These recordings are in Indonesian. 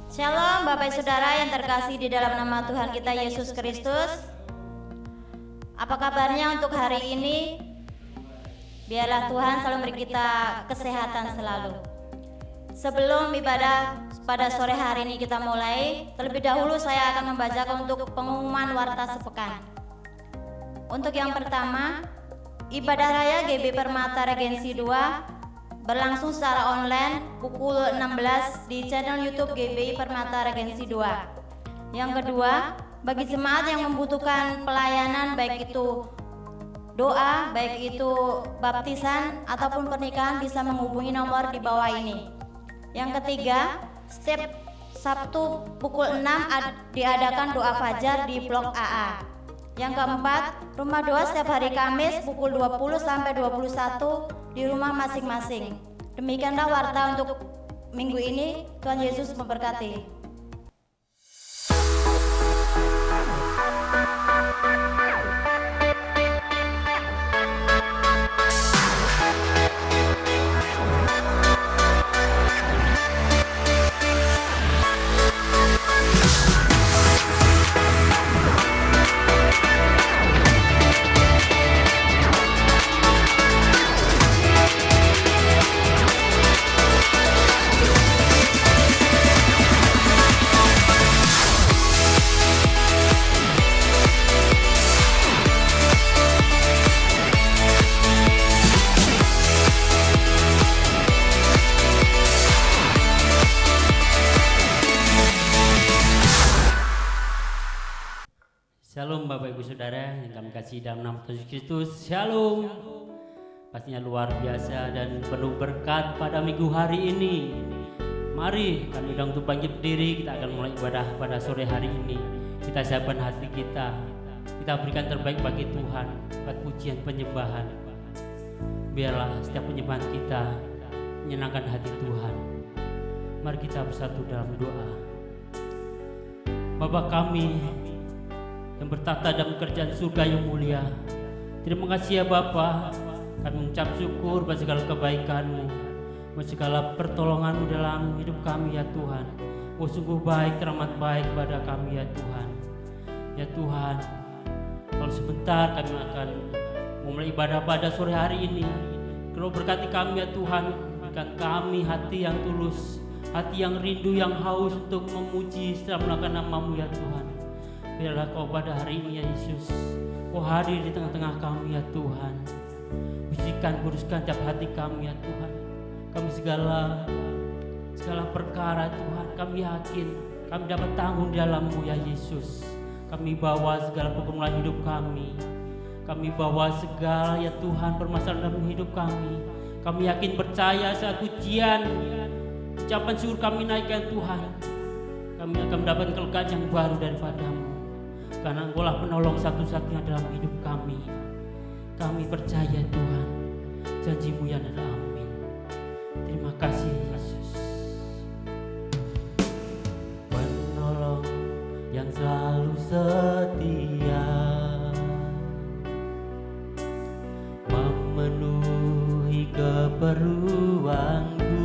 Shalom Bapak Saudara yang terkasih di dalam nama Tuhan kita Yesus Kristus. Apa kabarnya untuk hari ini? Biarlah Tuhan selalu memberi kita kesehatan selalu. Sebelum ibadah pada sore hari ini kita mulai, terlebih dahulu saya akan membacakan untuk pengumuman warta sepekan. Untuk yang pertama, ibadah raya GB Permata Regensi 2 berlangsung secara online pukul 16 di channel YouTube GBI Permata Regensi 2. Yang kedua, bagi jemaat yang membutuhkan pelayanan baik itu doa, baik itu baptisan ataupun pernikahan bisa menghubungi nomor di bawah ini. Yang ketiga, setiap Sabtu pukul 6 diadakan doa fajar di Blok AA. Yang keempat, rumah doa setiap hari Kamis pukul 20 sampai 21 di rumah masing-masing. Demikianlah warta untuk minggu ini. Tuhan Yesus memberkati. Shalom Bapak Ibu Saudara yang kami kasih dalam nama Tuhan Yesus Kristus. Shalom. Pastinya luar biasa dan penuh berkat pada minggu hari ini. Mari kami undang untuk bangkit berdiri. Kita akan mulai ibadah pada sore hari ini. Kita siapkan hati kita. Kita berikan terbaik bagi Tuhan buat pujian penyembahan. Biarlah setiap penyembahan kita menyenangkan hati Tuhan. Mari kita bersatu dalam doa. Bapa kami yang bertata dalam kerjaan surga yang mulia, terima kasih ya Bapa. Kami mengucap syukur pada segala kebaikan-Mu, pada segala pertolongan-Mu dalam hidup kami ya Tuhan. Oh sungguh baik, teramat baik pada kami ya Tuhan. Ya Tuhan, kalau sebentar kami akan memulai ibadah pada sore hari ini, kalau berkati kami ya Tuhan, berikan kami hati yang tulus, hati yang rindu, yang haus untuk memuji serta melakukan nama-Mu ya Tuhan. Biarlah Kau pada hari ini ya Yesus, Kau hadir di tengah-tengah kami ya Tuhan. Bisikan, kuduskan tiap hati kami ya Tuhan. Kami segala perkara Tuhan, kami yakin kami dapat tanggung di dalam-Mu ya Yesus. Kami bawa segala pergumulan hidup kami. Kami bawa segala ya Tuhan permasalahan dalam hidup kami. Kami yakin percaya saat ujian, ucapan syukur kami naikkan Tuhan, kami akan mendapat kelegaan yang baru daripada-Mu. Karena Engkau-lah penolong satu-satunya dalam hidup kami. Kami percaya Tuhan, janji-Mu yang adalah amin. Terima kasih Yesus. Penolong yang selalu setia, memenuhi keperluanku.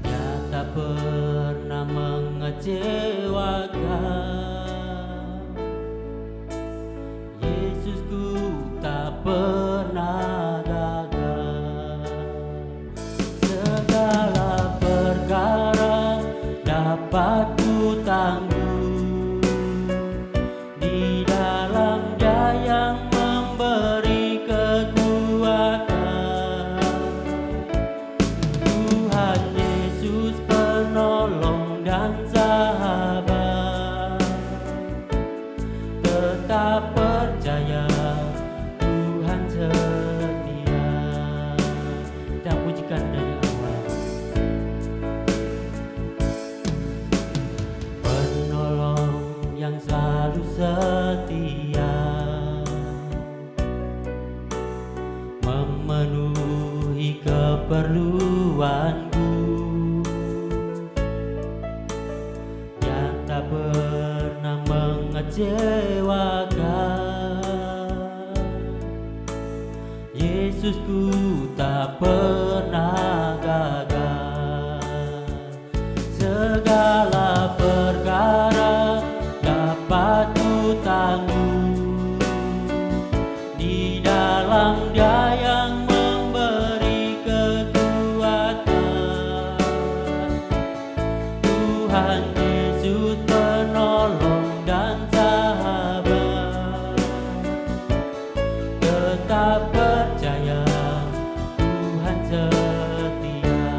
Dia tak pernah mengecewakan. Yesusku tak pernah gagal. Segala perkara dapat ku tanggung di dalam Dia yang memberi kekuatan. Tuhan Yesus penolong dan sahabat, tetap percaya Tuhan setia. Kita pujikan dari awal. Penolong yang selalu setia, memenuhi keperluanku. Dia tak pernah mengecewakan. Yesusku tak pernah gagal. dapat ku tangguh. Di dalam Dia yang memberi kekuatan, Tuhan Yesus penolong dan sahabat. Tetap percaya, Tuhan setia.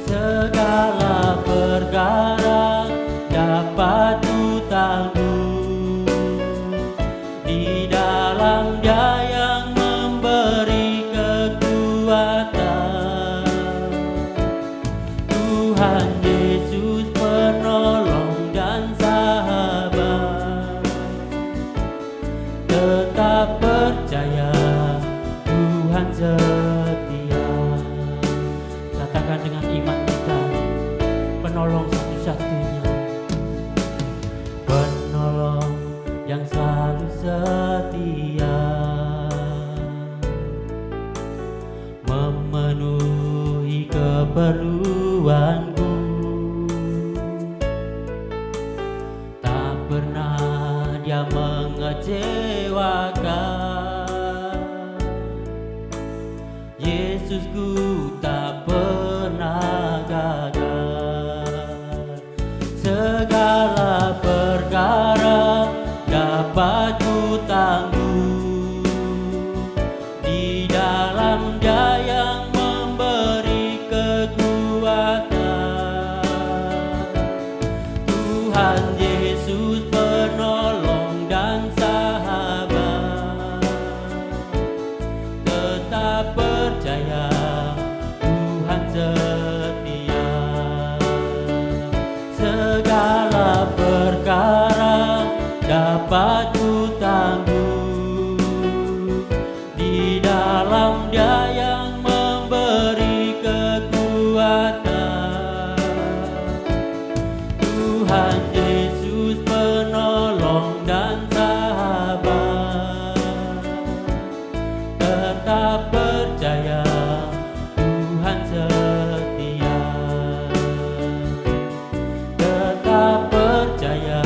Segala perkara dapat ku tangguh. Di dalam Dia yang memberi kekuatan, Tuhan Yesus penolong dan sahabat. Tetap percaya, Tuhan setia. Katakan dengan iman kita, penolong satu-satunya, penolong yang selalu setia, memenuhi keperluanku. Tak pernah Dia mengecewakan. Yesusku tak pernah gagal. Segala perkara dapat ku tangguh. Di dalam Dia yang memberi kekuatan, Tuhan Yesus penolong dan sahabat. Tetap percaya, Tuhan setia. Segala perkara dapat ku tangguh. Di dalam Dia yang memberi kekuatan, Tuhan Yesus penolong dan sahabat. Tetap percaya, Tuhan setia. Tetap percaya,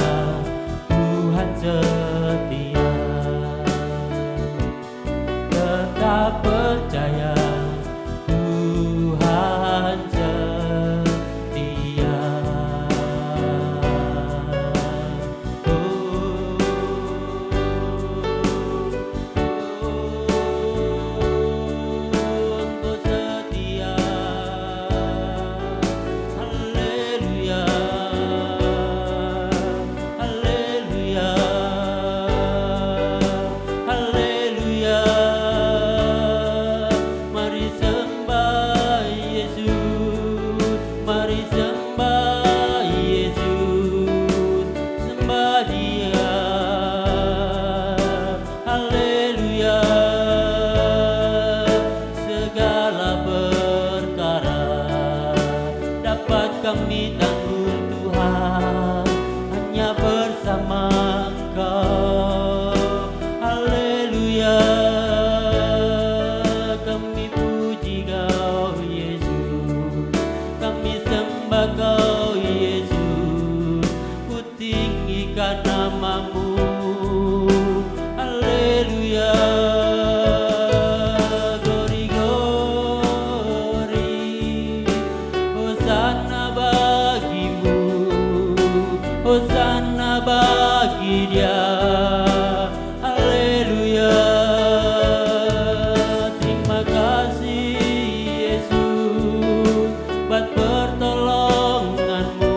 Tuhan setia. Tetap percaya, Tuhan setia. Engkau setia. Haleluya. Haleluya. Haleluya. Mari sembah Yesus, mari sembah Yesus, sembah Dia. Haleluya. Segala perkara dapat kami tangguh Tuhan, hanya bersama Engkau. Haleluya. Kami puji Kau Yesus, kami sembah Kau Yesus, ku tinggikan nama-Mu. Haleluya. Glory, glory. Hosana bagi-Mu, hosana bagi Dia. Haleluya. Terima kasih Yesus buat pertolongan-Mu,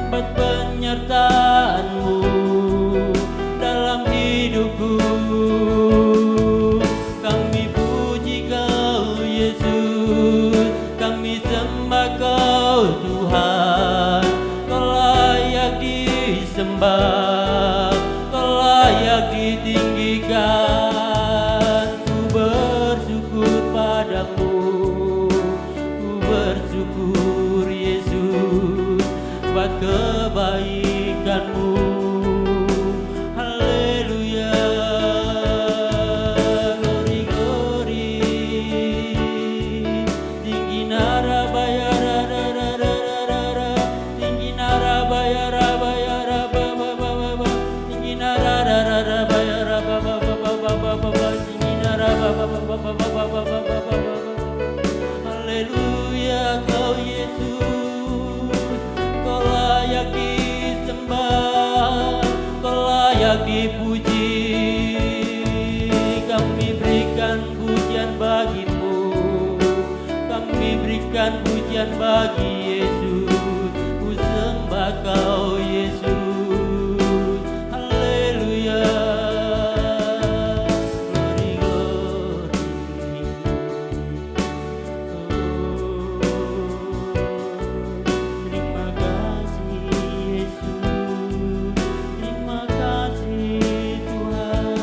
buat penyertaan-Mu dalam hidupku. Kami puji Kau Yesus, kami sembah Kau Tuhan. Kau layak disembah, Kau layak ditinggikan. Ku bersyukur padamu, ku bersyukur Yesus buat kebaikan-Mu. Haleluya. Glory, glory. Tinggi narabaya, tinggi narabaya, layak dipuji. Kami berikan pujian bagimu, kami berikan pujian bagi Yesus. Ku sembah kau Yesus, haleluya. Glory, glory. Terima kasih Yesus, terima kasih Tuhan.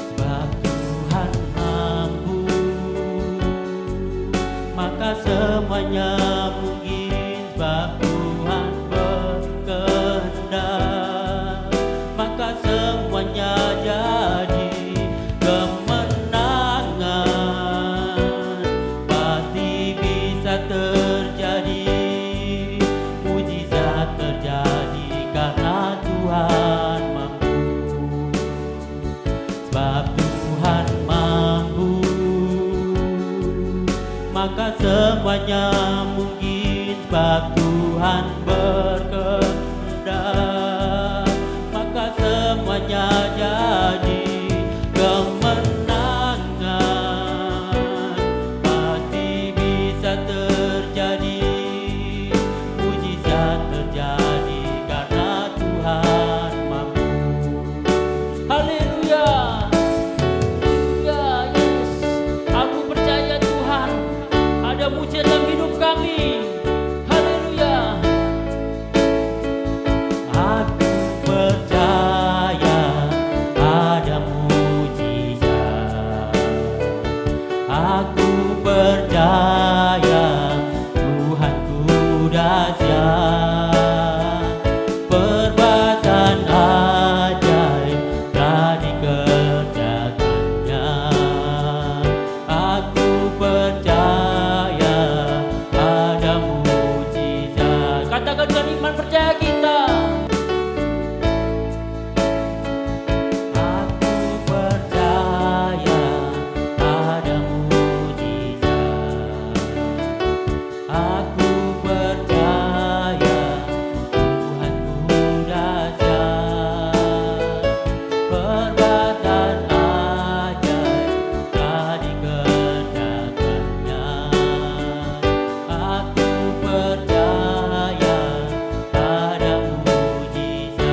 Sebab Tuhan mampu, maka semuanya mungkin. Sebab Tuhan berkehendak, maka semuanya jadi. Kemenangan pasti bisa terjadi, mujizat terjadi karena Tuhan mampu. Sebab Tuhan mampu, maka semuanya mungkin. Sebab Tuhan berkehendak, maka semuanya jadi. Kemenangan pasti bisa terjadi, mujizat terjadi karena Tuhan mampu. Haleluya. Ya, yes. Aku percaya Tuhan ada mujizat dalam hidup kami. Haleluya. Aku percaya ada mujizat. Aku percaya Tuhanku dahsyat. Perbuatan ajaib telah dikerjakannya. Aku percaya ada mujizat. Katakan dengan iman percaya kita. Aku percaya ada mujizat. Aku percaya Tuhanku dahsyat. Perbuatan ajaib telah dikerjakannya. Aku percaya ada mujizat.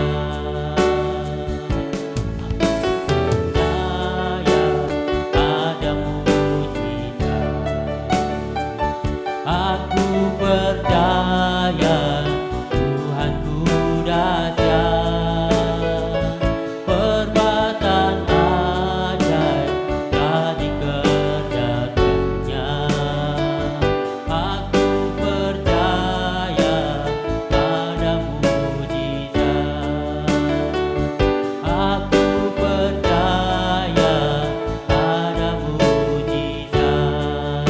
Aku percaya Tuhanku dahsyat. Perbuatan ajaib telah dikerjakannya. Aku percaya ada mujizat. Aku percaya ada mujizat.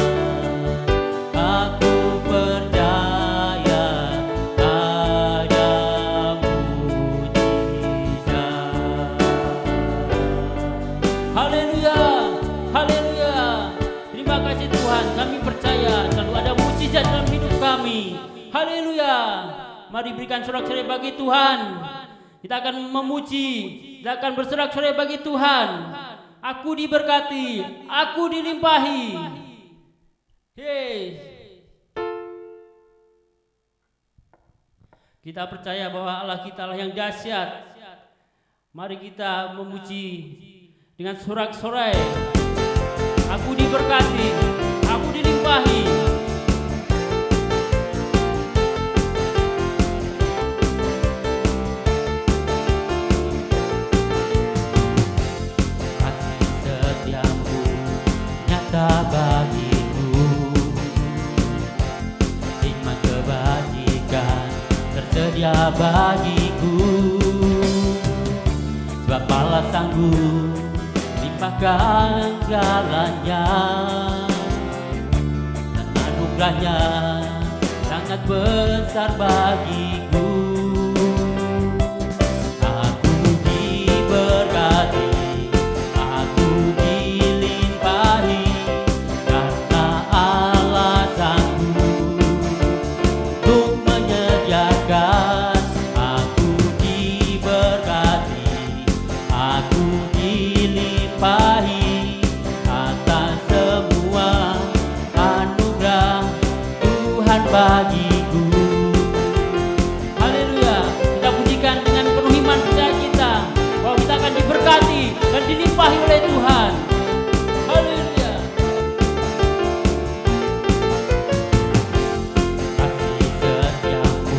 Aku percaya ada mujizat. Haleluya, haleluya. Terima kasih Tuhan, kami percaya selalu ada mujizat dalam hidup kami. Haleluya. Mari berikan sorak-sorai bagi Tuhan. Kita akan memuji, kita akan bersorak-sorai bagi Tuhan. Aku diberkati, aku dilimpahi. Hey. Kita percaya bahwa Allah kita lah yang dahsyat. Mari kita memuji dengan sorak-sorai. Aku diberkati, aku dilimpahi. Kasih setiamu nyata bagiku, hikmat kebajikan tersedia bagiku. Sebab Allah sanggup limpahkan jalannya, dan anugerahnya sangat besar bagiku. Aku diberkati, aku dilimpahi, karena Allah sanggup bagiku. Haleluya. Kita pujikan dengan penuh iman percaya kita bahwa kita akan diberkati dan dilimpahi oleh Tuhan. Haleluya. Kasih setiamu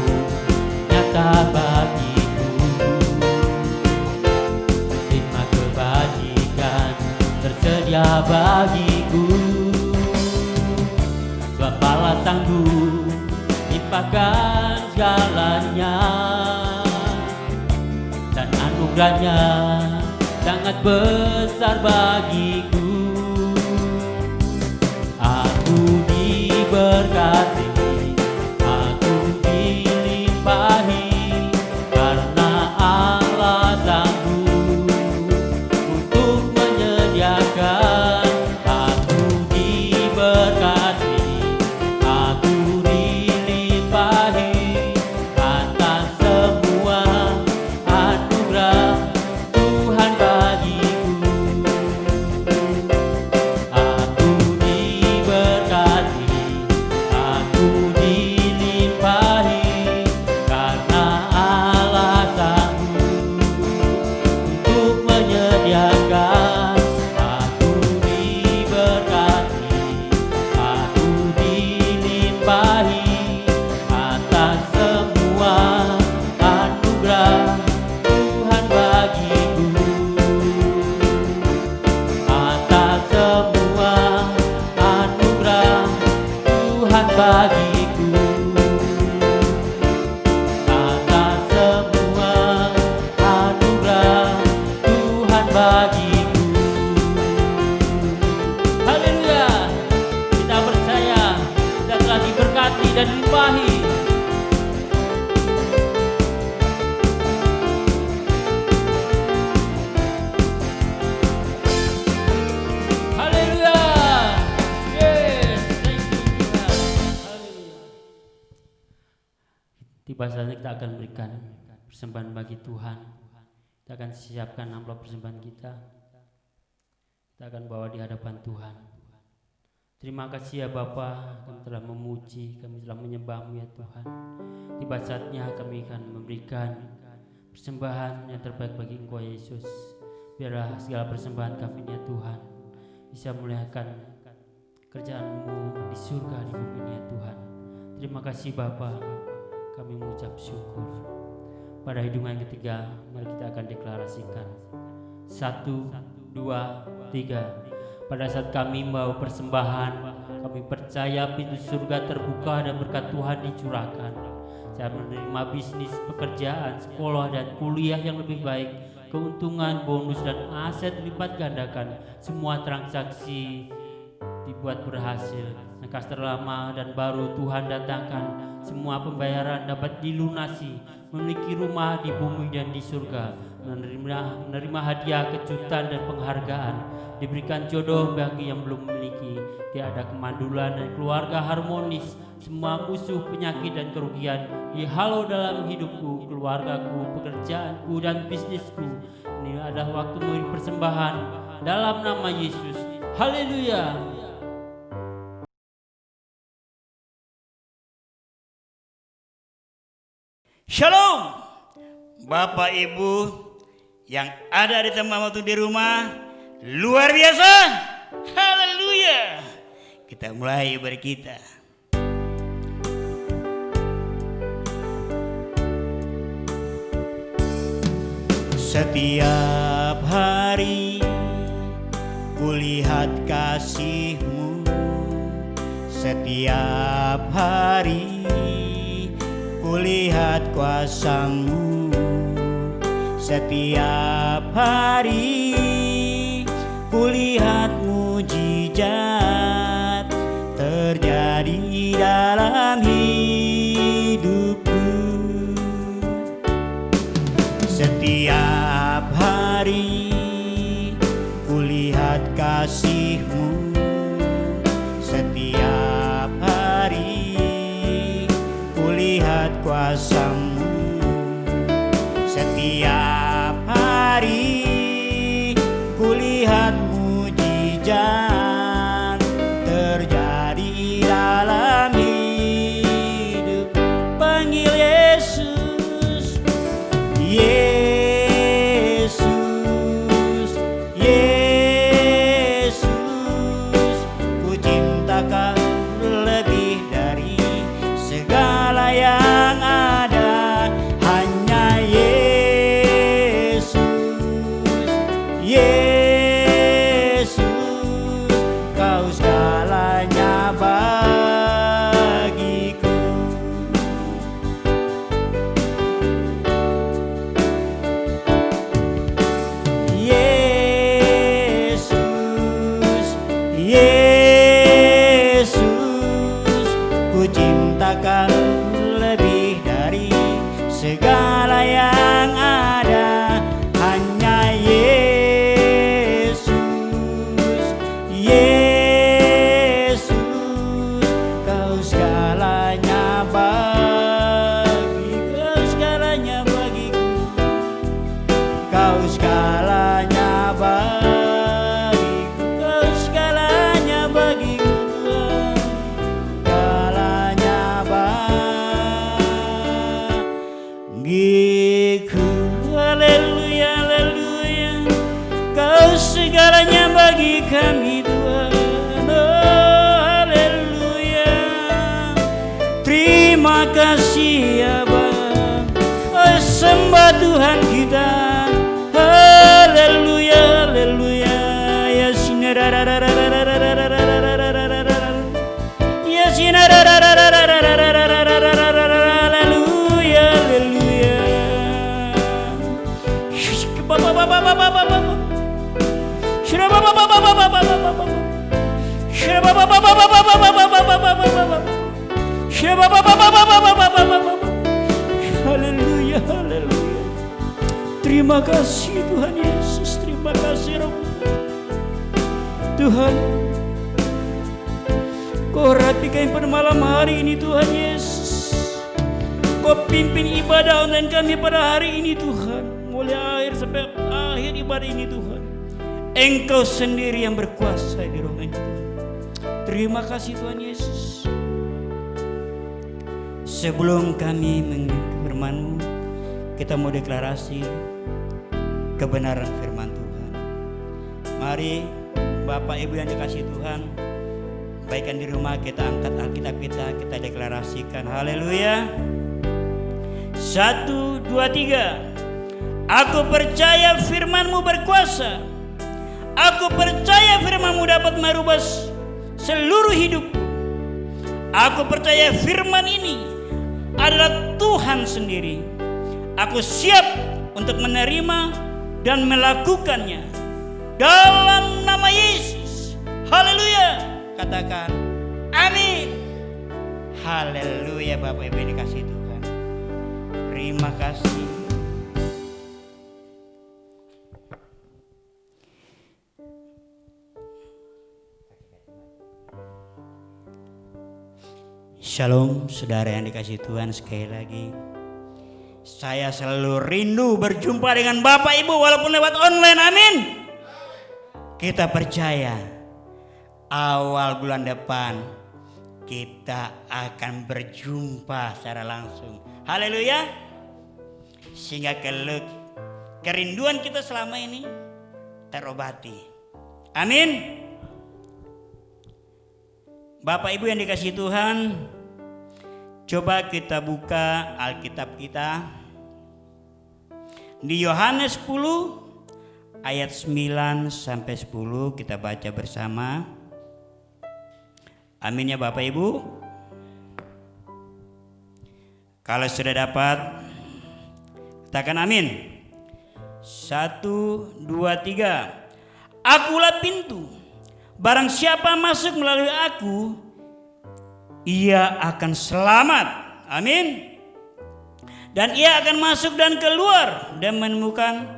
nyata bagiku, terima kebajikan tersedia bagiku. Sebab Allah sanggup limpahkan segalanya, dan anugerahnya sangat besar bagiku. Aku diberkati, aku dilimpahi, karena Allah sanggup untuk menyediakan. Aku diberkati, aku dilimpahi atas semua anugerah Tuhan bagiku. Aku diberkati, aku dilimpahi, karena Allah sanggup untuk menyediakan. Aku diberkati, aku dilimpahi atas semua anugerah Tuhan bagiku. Atas semua anugerah Tuhan bagiku. Atas semua anugerah Tuhan bagiku. Haleluya. Kita percaya kita telah diberkati dan dilimpahi. Haleluya. Yes, thank you Tuhan. Haleluya. Tiba saatnya kita akan berikan persembahan bagi Tuhan. Kita akan siapkan amplop persembahan kita. Kita akan bawa di hadapan Tuhan. Terima kasih ya Bapa, kami telah memuji, kami telah menyembah-Mu ya Tuhan. Tiba saatnya kami akan memberikan persembahan yang terbaik bagi Engkau Yesus. Biarlah segala persembahan kami ya Tuhan bisa memuliakan kerjaan-Mu di surga di bumi ini ya Tuhan. Terima kasih Bapa, kami mengucap syukur. Pada hitungan ketiga, mari kita akan deklarasikan. 1, 2, 3. Pada saat kami membawa persembahan, kami percaya pintu surga terbuka dan berkat Tuhan dicurahkan. Saya menerima bisnis, pekerjaan, sekolah dan kuliah yang lebih baik, keuntungan, bonus dan aset dilipat gandakan. Semua transaksi dibuat berhasil. Kas terlama dan baru Tuhan datangkan. Semua pembayaran dapat dilunasi. Memiliki rumah di bumi dan di surga. Menerima hadiah, kejutan dan penghargaan. Diberikan jodoh bagi yang belum memiliki. Tiada kemandulan dan keluarga harmonis. Semua musuh, penyakit dan kerugian dihalau dalam hidupku, keluargaku, pekerjaanku dan bisnisku. Ini adalah waktu memberi persembahan dalam nama Yesus. Haleluya. Shalom, Bapak Ibu yang ada di tempat waktu di rumah, luar biasa. Haleluya. Kita mulai ibadah kita. Setiap hari kulihat kasih-Mu, setiap hari kulihat kuasa-Mu, setiap hari kulihat mujizat terjadi dalam hidupku. Setiap hari kulihat kasih-Mu, setiap hari kulihat kuasa-Mu, setiap hari kulihat mujizat terjadi dalam hidupku. cintakan lebih dari segala yang ada. Hanya Yesus, Yesus, Kau segalanya bagiku, Kau segalanya bagiku, Kau segalanya bagiku, Kau segalanya bagiku, segalanya bagiku. Haleluya, haleluya, Kau segalanya bagi kami Tuhan. Oh, haleluya, terima kasih ya Bang. Oh, sembah Tuhan kita. Haleluya, haleluya, ya ya haleluya, haleluya. Haleluya, haleluya. Terima kasih Tuhan Yesus, terima kasih Roh Tuhan. Kau rapi kami pada malam hari ini Tuhan Yesus. Kau pimpin ibadah online kami pada hari ini Tuhan, mulai akhir sampai akhir ibadah ini Tuhan. Engkau sendiri yang berkuasa di ruang ini Tuhan. Terima kasih Tuhan Yesus. Sebelum kami mengikuti firman-Mu, kita mau deklarasi kebenaran firman Tuhan. Mari Bapak Ibu yang dikasih Tuhan, baikkan di rumah kita angkat Alkitab kita deklarasikan. Haleluya. 1, 2, 3. Aku percaya firman-Mu berkuasa. Aku percaya firman-Mu dapat merubah seluruh hidupku. Aku percaya firman ini adalah Tuhan sendiri. Aku siap untuk menerima dan melakukannya dalam nama Yesus. Haleluya. Katakan amin. Haleluya. Bapak Ibu yang dikasih Tuhan, terima kasih. Shalom saudara yang dikasih Tuhan, sekali lagi saya selalu rindu berjumpa dengan Bapak Ibu walaupun lewat online. Amin. Kita percaya awal bulan depan kita akan berjumpa secara langsung. Haleluya. Sehingga kerinduan kita selama ini terobati. Amin. Bapak Ibu yang dikasih Tuhan, coba kita buka Alkitab kita di Yohanes 10 ayat 9 sampai 10, kita baca bersama. Amin ya Bapak Ibu. Kalau sudah dapat, katakan amin. 1, 2, 3. Akulah pintu. Barang siapa masuk melalui aku, ia akan selamat. Amin. Dan ia akan masuk dan keluar dan menemukan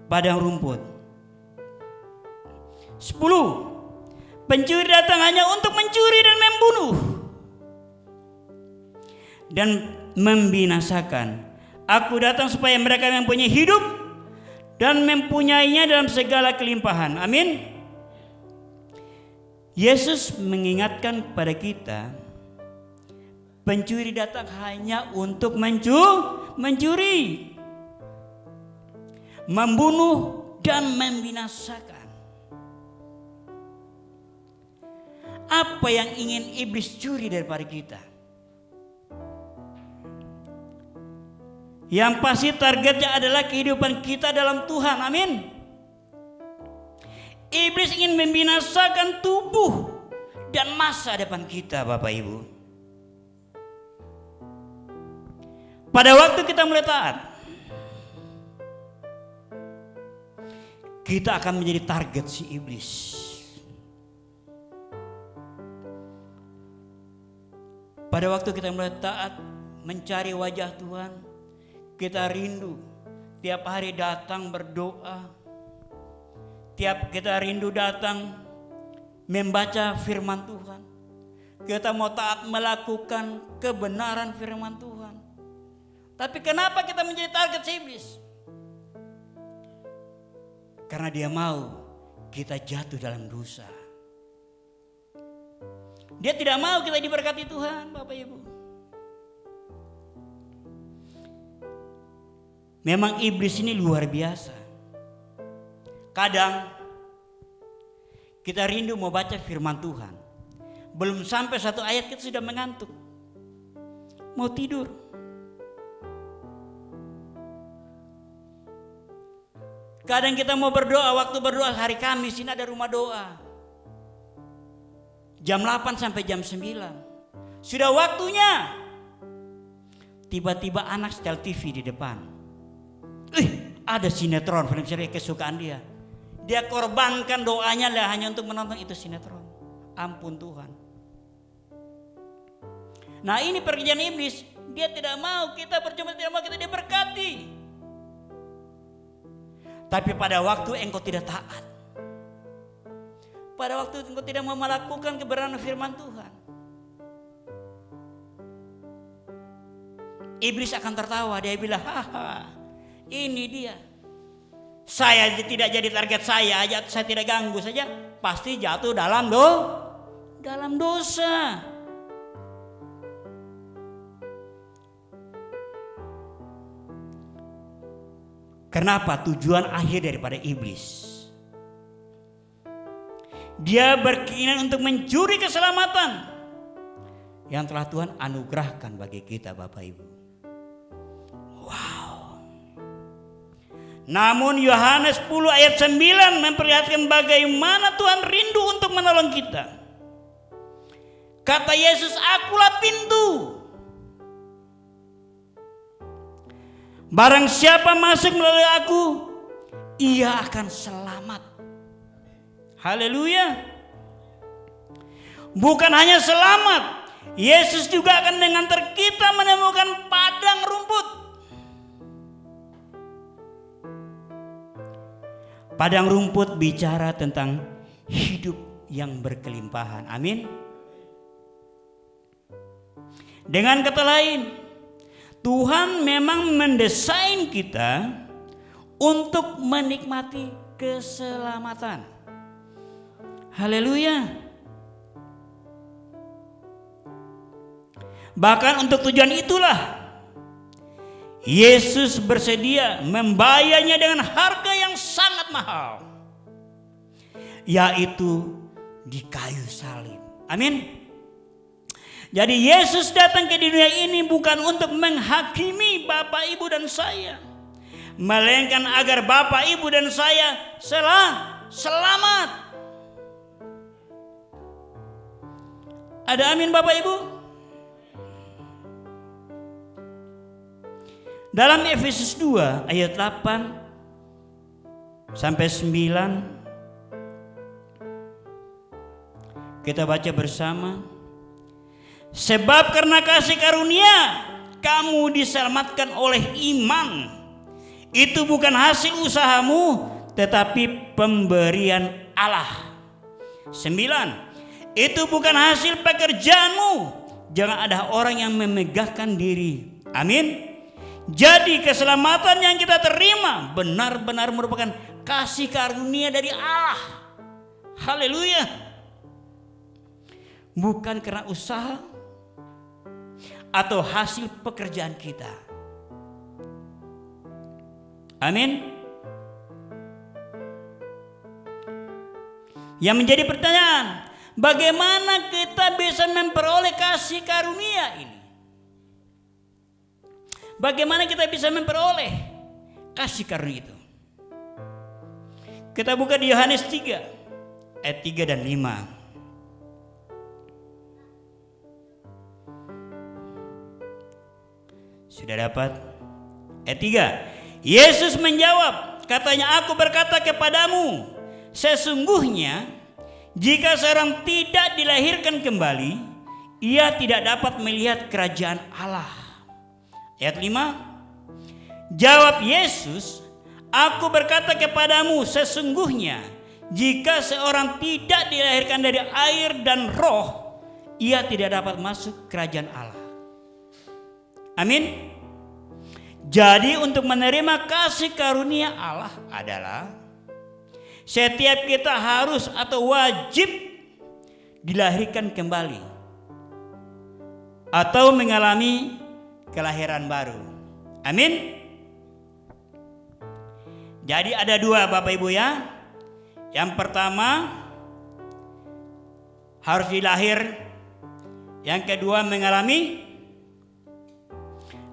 padang rumput. 10. Pencuri datang hanya untuk mencuri dan membunuh dan membinasakan. Aku datang supaya mereka mempunyai hidup dan mempunyainya dalam segala kelimpahan. Amin. Yesus mengingatkan kepada kita, pencuri datang hanya untuk mencuri, membunuh dan membinasakan. Apa yang ingin iblis curi daripada kita? Yang pasti targetnya adalah kehidupan kita dalam Tuhan. Amin. Iblis ingin membinasakan tubuh dan masa depan kita, Bapak Ibu. Pada waktu kita mulai taat, kita akan menjadi target si iblis. Pada waktu kita mulai taat mencari wajah Tuhan, kita rindu tiap hari datang berdoa, kita rindu datang membaca firman Tuhan. Kita mau taat melakukan kebenaran firman Tuhan. Tapi kenapa kita menjadi target iblis? Karena dia mau kita jatuh dalam dosa. Dia tidak mau kita diberkati Tuhan, Bapak Ibu. Memang iblis ini luar biasa. Kadang kita rindu mau baca firman Tuhan, belum sampai satu ayat kita sudah mengantuk, mau tidur. Kadang kita mau berdoa, waktu berdoa hari Kamis ini ada rumah doa, jam 8 sampai jam 9. Sudah waktunya, tiba-tiba anak setel TV di depan. Ada sinetron, film seri kesukaan dia. Dia korbankan doanya lah hanya untuk menonton itu sinetron. Ampun Tuhan. Nah ini pekerjaan iblis. Dia tidak mau kita percuma, tidak mau kita diberkati. Tapi pada waktu engkau tidak taat, pada waktu engkau tidak mau melakukan kebenaran firman Tuhan, iblis akan tertawa. Dia bilang, haha, ini dia. Saya tidak jadi target saya tidak ganggu saja, pasti jatuh dalam dosa. Kenapa? Tujuan akhir daripada iblis, dia berkeinginan untuk mencuri keselamatan yang telah Tuhan anugerahkan bagi kita, Bapak Ibu. Wow. Namun Yohanes 10 ayat 9 memperlihatkan bagaimana Tuhan rindu untuk menolong kita. Kata Yesus, akulah pintu. Barang siapa masuk melalui aku, ia akan selamat. Haleluya. Bukan hanya selamat, Yesus juga akan mengantar kita menemukan padang rumput. Padang rumput bicara tentang hidup yang berkelimpahan. Amin. Dengan kata lain, Tuhan memang mendesain kita untuk menikmati keselamatan. Haleluya. Bahkan untuk tujuan itulah Yesus bersedia membayarnya dengan harga yang sangat mahal, yaitu di kayu salib. Amin. Jadi Yesus datang ke dunia ini bukan untuk menghakimi Bapak, Ibu dan saya, melainkan agar Bapak, Ibu dan saya selamat. Ada amin Bapak Ibu? Dalam Efesus 2 ayat 8 sampai 9 kita baca bersama. Sebab karena kasih karunia kamu diselamatkan oleh iman. Itu bukan hasil usahamu, tetapi pemberian Allah. 9. Itu bukan hasil pekerjaanmu. Jangan ada orang yang memegahkan diri. Amin. Jadi keselamatan yang kita terima benar-benar merupakan kasih karunia dari Allah. Haleluya. Bukan karena usaha atau hasil pekerjaan kita. Amin. Yang menjadi pertanyaan, bagaimana kita bisa memperoleh kasih karunia ini? Bagaimana kita bisa memperoleh kasih karunia itu? Kita buka di Yohanes 3 ayat 3 dan 5. Sudah dapat? Ayat 3. Yesus menjawab, katanya, aku berkata kepadamu, sesungguhnya jika seorang tidak dilahirkan kembali, ia tidak dapat melihat kerajaan Allah. Ayat 5. Jawab Yesus, aku berkata kepadamu, sesungguhnya jika seorang tidak dilahirkan dari air dan roh, ia tidak dapat masuk kerajaan Allah. Amin. Jadi untuk menerima kasih karunia Allah adalah setiap kita harus atau wajib dilahirkan kembali atau mengalami kelahiran baru. Amin. Jadi ada dua Bapak Ibu ya. Yang pertama harus dilahir. Yang kedua mengalami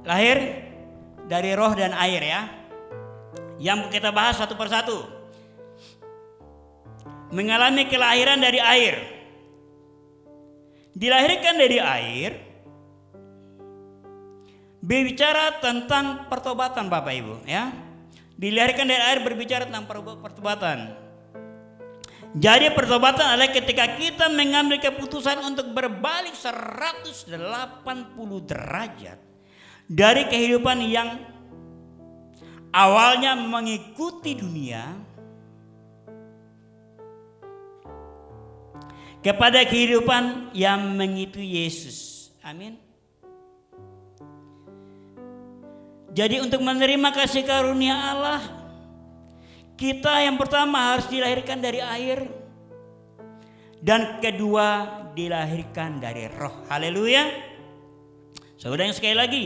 lahir dari roh dan air ya. Yang kita bahas satu persatu. Mengalami kelahiran dari air. Dilahirkan dari air berbicara tentang pertobatan Bapak Ibu ya. Dilahirkan dari air berbicara tentang pertobatan. Jadi pertobatan adalah ketika kita mengambil keputusan untuk berbalik 180 derajat dari kehidupan yang awalnya mengikuti dunia kepada kehidupan yang mengikuti Yesus. Amin. Jadi untuk menerima kasih karunia Allah, kita yang pertama harus dilahirkan dari air, dan kedua dilahirkan dari roh. Haleluya. Saudara yang sekali lagi,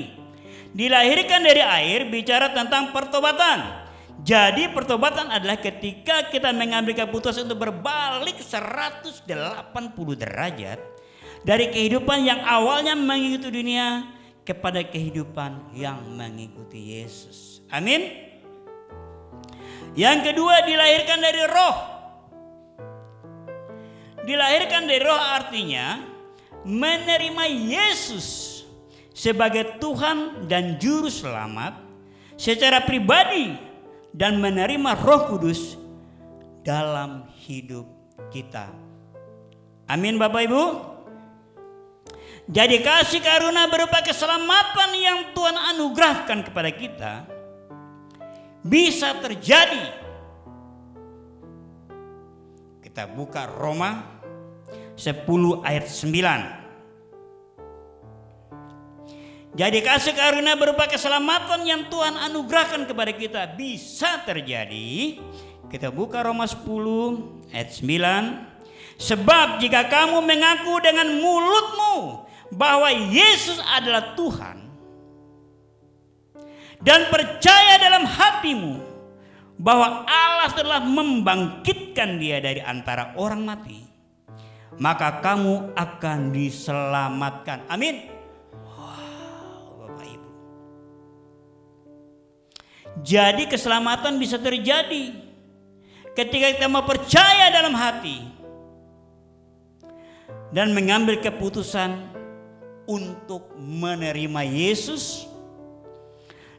dilahirkan dari air bicara tentang pertobatan. Jadi pertobatan adalah ketika kita mengambil keputusan untuk berbalik 180 derajat dari kehidupan yang awalnya mengikuti dunia kepada kehidupan yang mengikuti Yesus. Amin. Yang kedua dilahirkan dari roh. Dilahirkan dari roh artinya menerima Yesus sebagai Tuhan dan Juru Selamat secara pribadi dan menerima Roh Kudus dalam hidup kita. Amin Bapak Ibu. Jadi kasih karunia berupa keselamatan yang Tuhan anugerahkan kepada kita bisa terjadi. Kita buka Roma 10 ayat 9. Jadi kasih karunia berupa keselamatan yang Tuhan anugerahkan kepada kita bisa terjadi. Kita buka Roma 10 ayat 9. Sebab jika kamu mengaku dengan mulutmu bahwa Yesus adalah Tuhan dan percaya dalam hatimu bahwa Allah telah membangkitkan dia dari antara orang mati, maka kamu akan diselamatkan. Amin. Wow, Bapak Ibu. Jadi keselamatan bisa terjadi ketika kita mau percaya dalam hati dan mengambil keputusan untuk menerima Yesus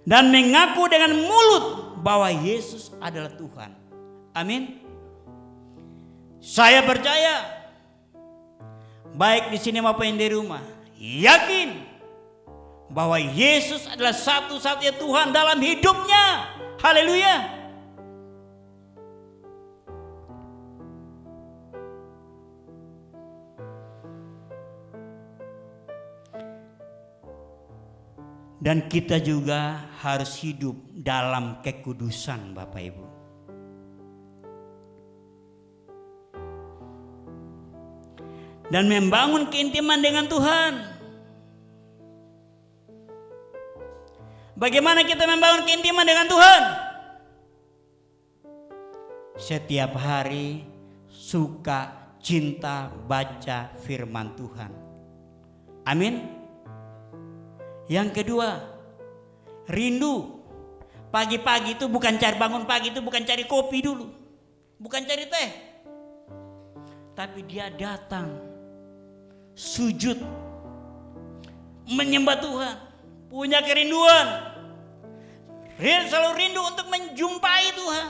dan mengaku dengan mulut bahwa Yesus adalah Tuhan. Amin. Saya percaya, baik di sini maupun di rumah, yakin bahwa Yesus adalah satu-satunya Tuhan dalam hidupnya. Haleluya. Dan kita juga harus hidup dalam kekudusan Bapak Ibu. Dan membangun keintiman dengan Tuhan. Bagaimana kita membangun keintiman dengan Tuhan? Setiap hari suka, cinta, baca firman Tuhan. Amin. Yang kedua, rindu. Pagi-pagi itu bukan cari bangun pagi itu bukan cari kopi dulu. Bukan cari teh. Tapi dia datang sujud menyembah Tuhan. Punya kerinduan. Selalu rindu untuk menjumpai Tuhan.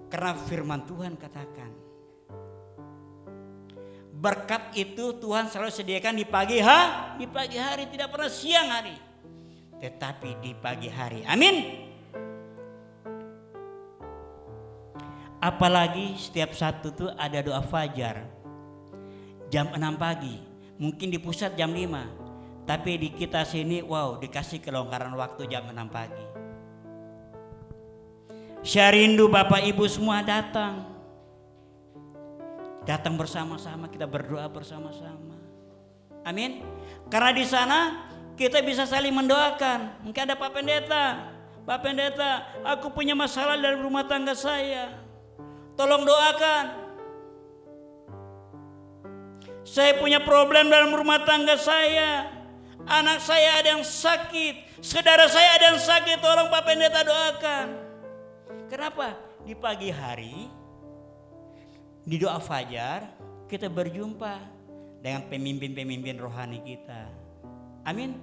Karena firman Tuhan katakan, Berkat itu Tuhan selalu sediakan di pagi hari, tidak pernah siang hari, tetapi di pagi hari. Amin. Apalagi setiap Sabtu tuh ada doa fajar jam 6 pagi. Mungkin di pusat jam 5, tapi di kita sini dikasih kelonggaran waktu jam 6 pagi. Saya rindu Bapak Ibu semua datang bersama-sama, kita berdoa bersama-sama. Amin. Karena di sana kita bisa saling mendoakan. Mungkin ada Pak Pendeta, aku punya masalah dalam rumah tangga saya, tolong doakan. Saya punya problem dalam rumah tangga saya, anak saya ada yang sakit, saudara saya ada yang sakit, tolong Pak Pendeta doakan. Kenapa? Di pagi hari, di doa fajar, kita berjumpa dengan pemimpin-pemimpin rohani kita. Amin.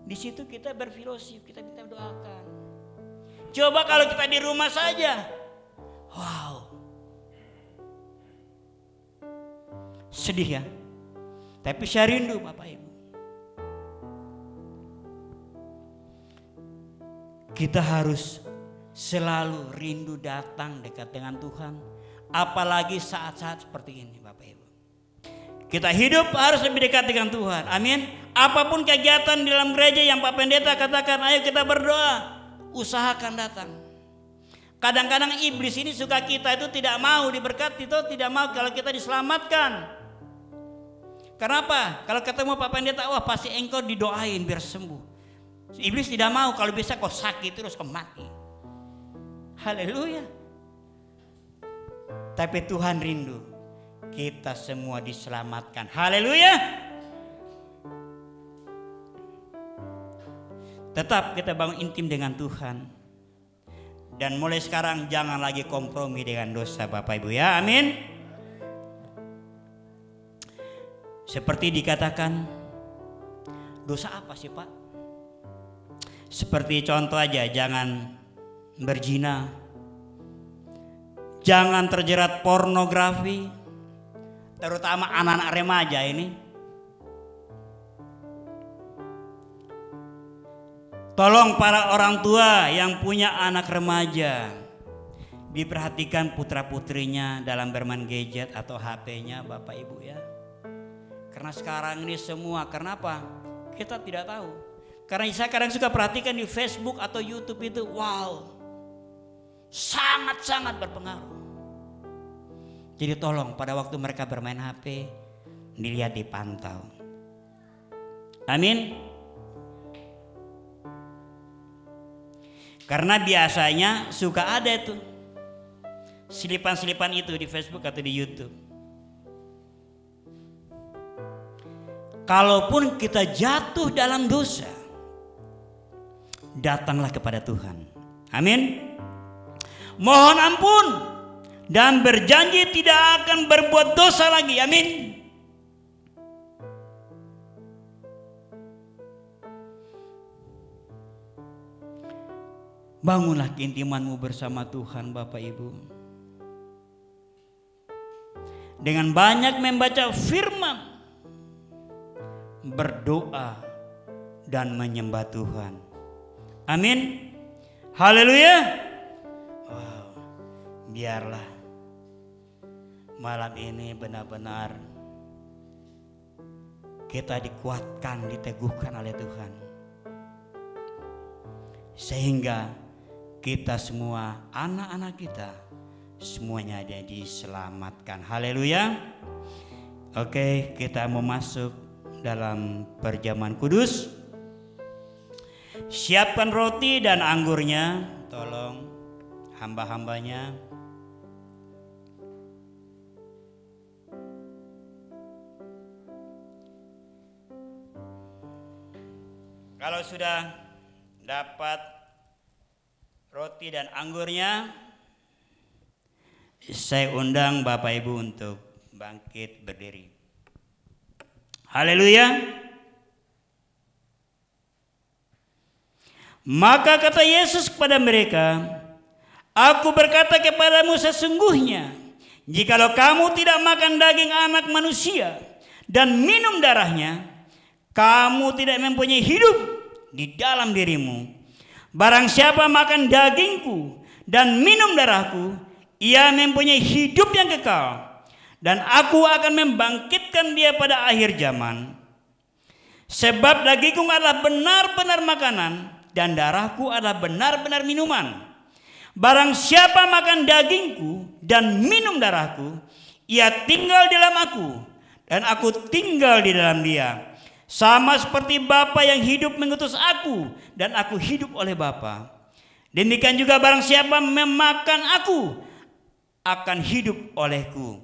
Di situ kita berfilosofis, kita minta doakan. Coba kalau kita di rumah saja, sedih ya. Tapi saya rindu Bapak Ibu, kita harus selalu rindu datang dekat dengan Tuhan. Apalagi saat-saat seperti ini Bapak Ibu. Kita hidup harus lebih dekat dengan Tuhan. Amin. Apapun kegiatan di dalam gereja yang Pak Pendeta katakan, ayo kita berdoa, usahakan datang. Kadang-kadang iblis ini suka kita itu tidak mau diberkati, itu tidak mau kalau kita diselamatkan. Kenapa? Kalau ketemu Pak Pendeta, pasti engkau didoain biar sembuh. Iblis tidak mau, kalau bisa kau sakit terus kau mati. Haleluya. Tapi Tuhan rindu kita semua diselamatkan. Haleluya. Tetap kita bangun intim dengan Tuhan. Dan mulai sekarang jangan lagi kompromi dengan dosa Bapak Ibu ya. Amin. Seperti dikatakan, dosa apa sih Pak? Seperti contoh aja, jangan berzina, jangan terjerat pornografi, terutama anak-anak remaja ini. Tolong para orang tua yang punya anak remaja, diperhatikan putra-putrinya dalam bermain gadget atau HP-nya Bapak Ibu ya. Karena sekarang ini semua, kenapa? Kita tidak tahu. Karena saya kadang suka perhatikan di Facebook atau YouTube itu, sangat-sangat berpengaruh. Jadi tolong pada waktu mereka bermain HP, dilihat, dipantau. Amin. Karena biasanya suka ada itu selipan-selipan itu di Facebook atau di YouTube. Kalaupun kita jatuh dalam dosa, datanglah kepada Tuhan. Amin. Mohon ampun dan berjanji tidak akan berbuat dosa lagi. Amin. Bangunlah keintimanmu bersama Tuhan Bapak Ibu. Dengan banyak membaca firman, berdoa dan menyembah Tuhan. Amin. Haleluya. Biarlah malam ini benar-benar kita dikuatkan, diteguhkan oleh Tuhan, sehingga kita semua, anak-anak kita semuanya ada diselamatkan. Haleluya. Oke, kita mau masuk dalam perjamuan kudus. Siapkan roti dan anggurnya, tolong hamba-hambanya. Kalau sudah dapat roti dan anggurnya, saya undang Bapak Ibu untuk bangkit berdiri. Haleluya. Maka kata Yesus kepada mereka, aku berkata kepadamu sesungguhnya, Jikalau kamu tidak makan daging anak manusia dan minum darahnya, kamu tidak mempunyai hidup di dalam dirimu. Barang siapa makan dagingku dan minum darahku, ia mempunyai hidup yang kekal, dan aku akan membangkitkan dia pada akhir zaman. Sebab dagingku adalah benar-benar makanan, dan darahku adalah benar-benar minuman. Barang siapa makan dagingku dan minum darahku, ia tinggal di dalam aku, dan aku tinggal di dalam dia. Sama seperti Bapa yang hidup mengutus aku, dan aku hidup oleh Bapa. Demikian juga barang siapa memakan aku, akan hidup olehku.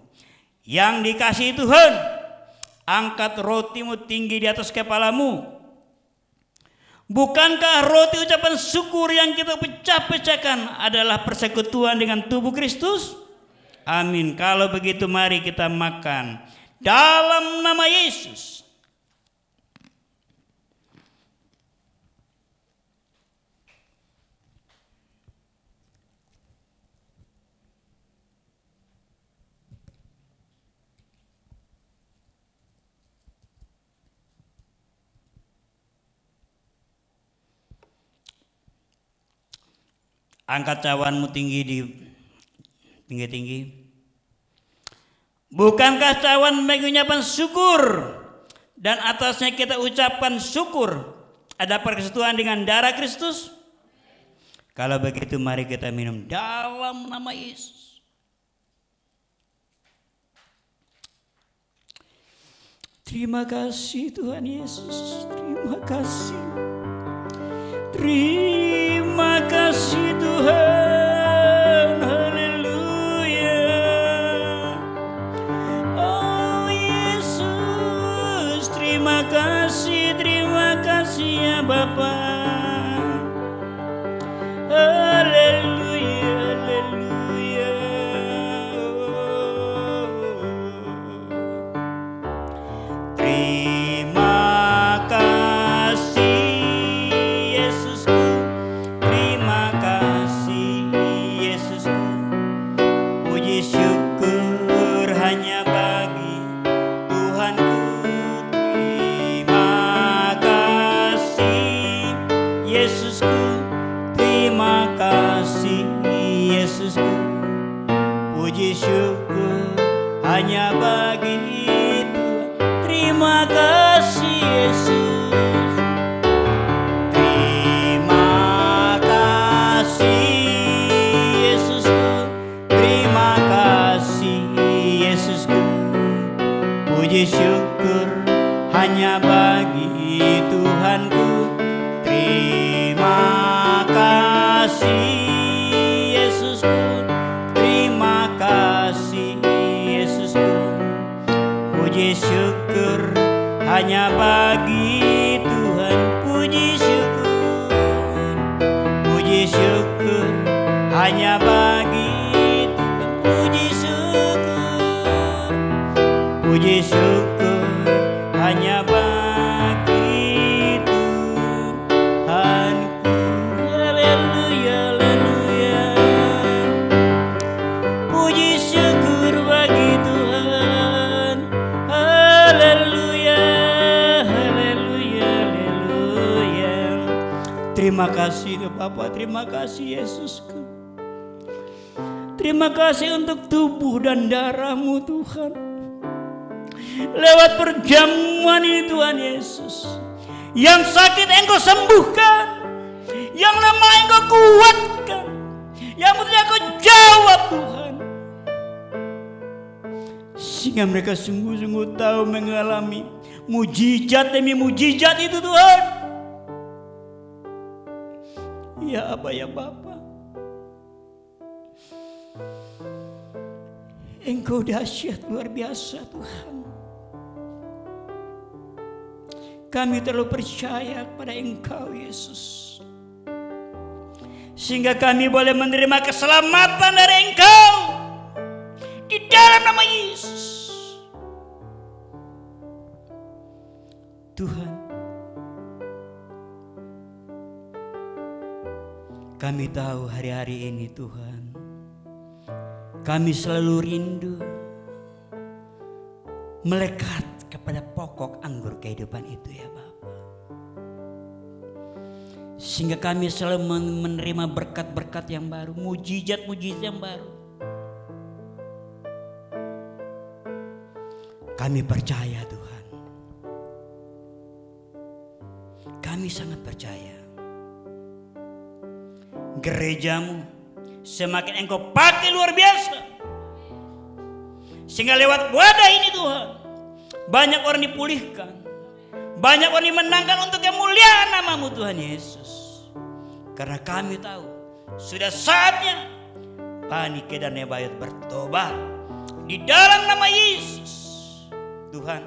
Yang dikasihi Tuhan, angkat rotimu tinggi di atas kepalamu. Bukankah roti ucapan syukur yang kita pecah-pecahkan adalah persekutuan dengan tubuh Kristus? Amin. Kalau begitu mari kita makan dalam nama Yesus. Angkat cawanmu tinggi di tinggi-tinggi. Bukankah cawan mengucapkan syukur dan atasnya kita ucapkan syukur ada persekutuan dengan darah Kristus? Kalau begitu mari kita minum dalam nama Yesus. Terima kasih Tuhan Yesus. Terima kasih. Terima kasih Tuhan, haleluya. Oh Yesus, terima kasih ya Bapa. Haleluya, haleluya. Terima kasih Yesusku, terima kasih Yesusku. Puji syukur hanya bagi Tuhanku. Terima kasih Yesusku, terima kasih Yesusku. Puji syukur hanya bagi Tuhan. Terima kasih Yesus. Terima kasih Yesusku, terima kasih Yesusku. Puji syukur hanya bagi Tuhanku. Terima kasih Yesusku, terima kasih Yesusku. Puji syukur hanya bagi Tuhan. Puji syukur hanya bagi Tuhan. Puji syukur hanya bagi Tuhanku. Haleluya, haleluya. Puji syukur bagi Tuhan. Haleluya, haleluya, haleluya. Terima kasih Bapa, terima kasih Yesusku. Terima kasih untuk tubuh dan darah-Mu Tuhan. Lewat perjamuan ini Tuhan Yesus, yang sakit Engkau sembuhkan, yang lemah Engkau kuatkan, yang butuh Engkau jawab Tuhan. Sehingga mereka sungguh-sungguh tahu mengalami mujizat demi mujizat itu Tuhan. Ya Aba ya Bapa, Engkau dahsyat luar biasa Tuhan. Kami terlalu percaya kepada Engkau Yesus, sehingga kami boleh menerima keselamatan dari Engkau di dalam nama Yesus. Tuhan, kami tahu hari-hari ini Tuhan, kami selalu rindu melekat kepada pokok anggur kehidupan itu ya Bapa. Sehingga kami selalu menerima berkat-berkat yang baru, mujizat-mujizat yang baru. Kami percaya Tuhan. Kami sangat percaya. Gerejamu semakin Engkau pakai luar biasa. Sehingga lewat wadah ini Tuhan, banyak orang dipulihkan. Banyak orang dimenangkan untuk kemuliaan nama-Mu Tuhan Yesus. Karena kami tahu sudah saatnya Bani Kedan Nebayot bertobat di dalam nama Yesus. Tuhan,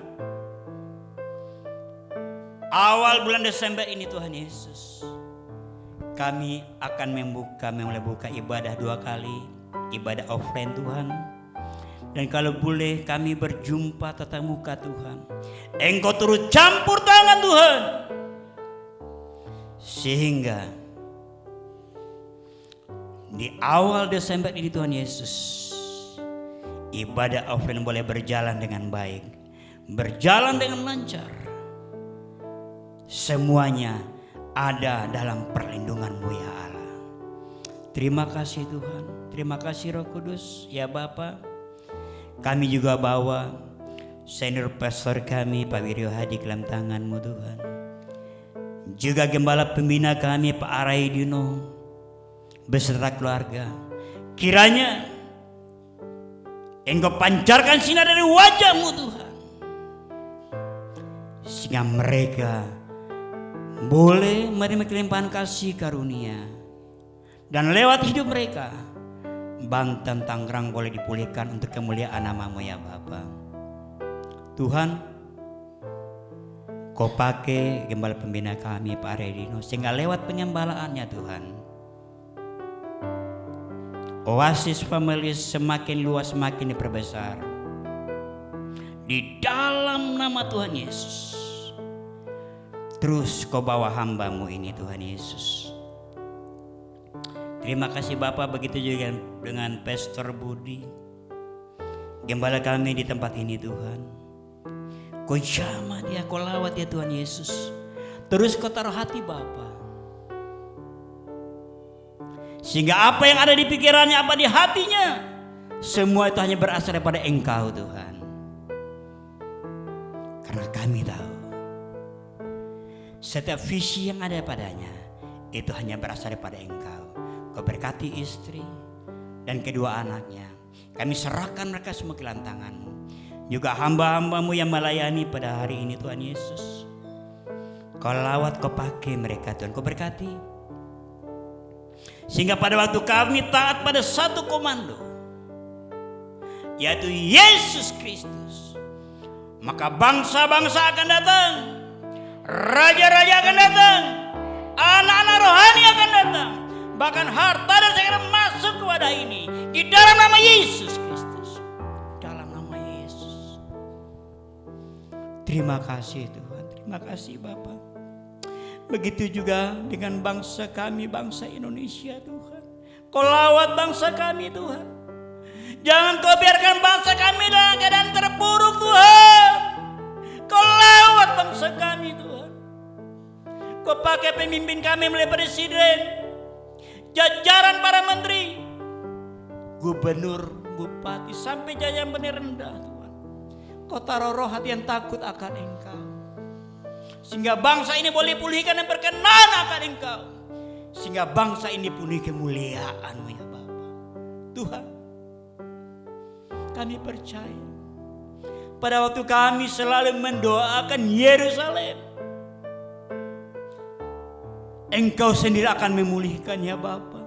awal bulan Desember ini Tuhan Yesus, kami akan mulai buka ibadah 2 kali, ibadah offline Tuhan. Dan kalau boleh kami berjumpa tatap muka Tuhan, Engkau turut campur tangan Tuhan, sehingga di awal Desember ini Tuhan Yesus, ibadah offline boleh berjalan dengan baik, berjalan dengan lancar. Semuanya ada dalam perlindungan-Mu ya Allah. Terima kasih Tuhan, terima kasih Roh Kudus ya Bapa. Kami juga bawa senior pastor kami Pak Wiryo Hadi ke dalam tangan-Mu Tuhan. Juga gembala pembina kami Pak Araidino beserta keluarga. Kiranya Engkau pancarkan sinar dari wajah-Mu Tuhan, sehingga mereka boleh menerima kelimpahan kasih karunia. Dan lewat hidup mereka, Banten Tangerang boleh dipulihkan untuk kemuliaan nama-Mu ya Bapa. Tuhan, Kau pakai gembala pembina kami Pak Redino, sehingga lewat pengembalaannya Tuhan, Oasis Family semakin luas, semakin diperbesar. Di dalam nama Tuhan Yesus, terus Kau bawa hamba-Mu ini Tuhan Yesus. Terima kasih Bapak, begitu juga dengan Pastor Budi, gembala kami di tempat ini Tuhan. Kau jamah dia, Kau lawat ya Tuhan Yesus. Terus Kau taruh hati Bapak, sehingga apa yang ada di pikirannya, apa di hatinya, semua itu hanya berasal daripada Engkau Tuhan. Karena kami tahu setiap visi yang ada padanya itu hanya berasal daripada Engkau. Kau berkati istri dan kedua anaknya. Kami serahkan mereka semua ke dalam tangan-Mu. Juga hamba-hamba-Mu yang melayani pada hari ini Tuhan Yesus. Kau lawat, Kau pakai mereka Tuhan. Kau berkati, sehingga pada waktu kami taat pada satu komando, yaitu Yesus Kristus, maka bangsa-bangsa akan datang, raja-raja akan datang, anak-anak rohani akan datang, bahkan harta dan segala masuk ke wadah ini di dalam nama Yesus Kristus. Dalam nama Yesus. Terima kasih Tuhan, terima kasih Bapak. Begitu juga dengan bangsa kami, bangsa Indonesia Tuhan. Kau lawat bangsa kami Tuhan. Jangan Kau biarkan bangsa kami dalam keadaan terpuruk Tuhan. Kau lawat bangsa kami Tuhan. Kau pakai pemimpin kami mulai presiden, jajaran para menteri, gubernur, bupati, sampai jajaran benih rendah Tuhan. Kau taruh roh hati yang takut akan Engkau, sehingga bangsa ini boleh pulihkan dan berkenan akan Engkau, sehingga bangsa ini penuhi kemuliaan-Mu ya Bapa. Tuhan, kami percaya pada waktu kami selalu mendoakan Yerusalem, Engkau sendiri akan memulihkan ya Bapa.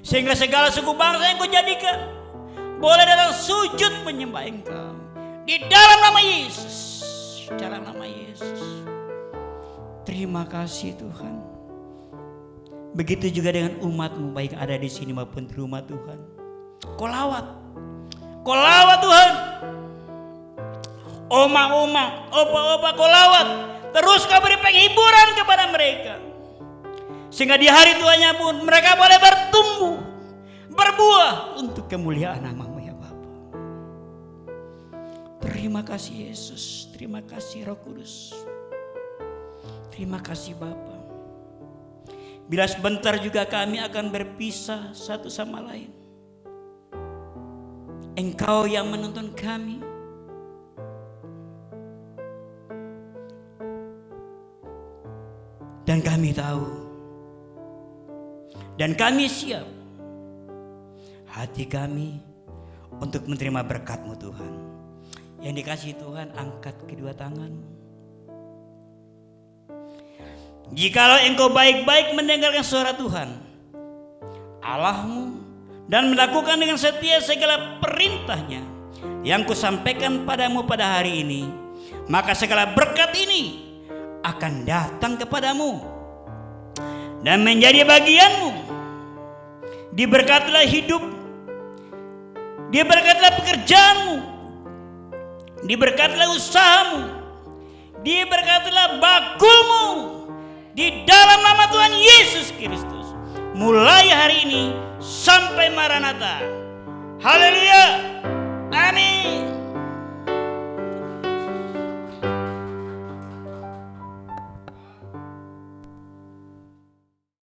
Sehingga segala suku bangsa yang Kau jadikan boleh datang sujud menyembah Engkau di dalam nama Yesus. Dalam nama Yesus. Terima kasih Tuhan. Begitu juga dengan umat-Mu, baik ada di sini maupun di rumah Tuhan. Kau lawat Tuhan. Oma-oma, opa-opa Kau lawat. Terus Kau beri penghiburan kepada mereka, sehingga di hari tuanya pun mereka boleh bertumbuh berbuah untuk kemuliaan nama-Mu ya Bapa. Terima kasih Yesus, terima kasih Roh Kudus. Terima kasih Bapa. Bila sebentar juga kami akan berpisah satu sama lain, Engkau yang menuntun kami. Dan kami tahu, dan kami siap, hati kami untuk menerima berkat-Mu Tuhan. Yang dikasihi Tuhan, angkat kedua tangan-Mu. Jikalau engkau baik-baik mendengarkan suara Tuhan Allah-Mu dan melakukan dengan setia segala perintah-Nya yang kusampaikan padamu pada hari ini, maka segala berkat ini akan datang kepadamu dan menjadi bagianmu. Diberkatilah hidup, diberkatilah pekerjaanmu, diberkatilah usahamu, diberkatilah bakulmu di dalam nama Tuhan Yesus Kristus. Mulai hari ini sampai Maranatha. Haleluya. Amin.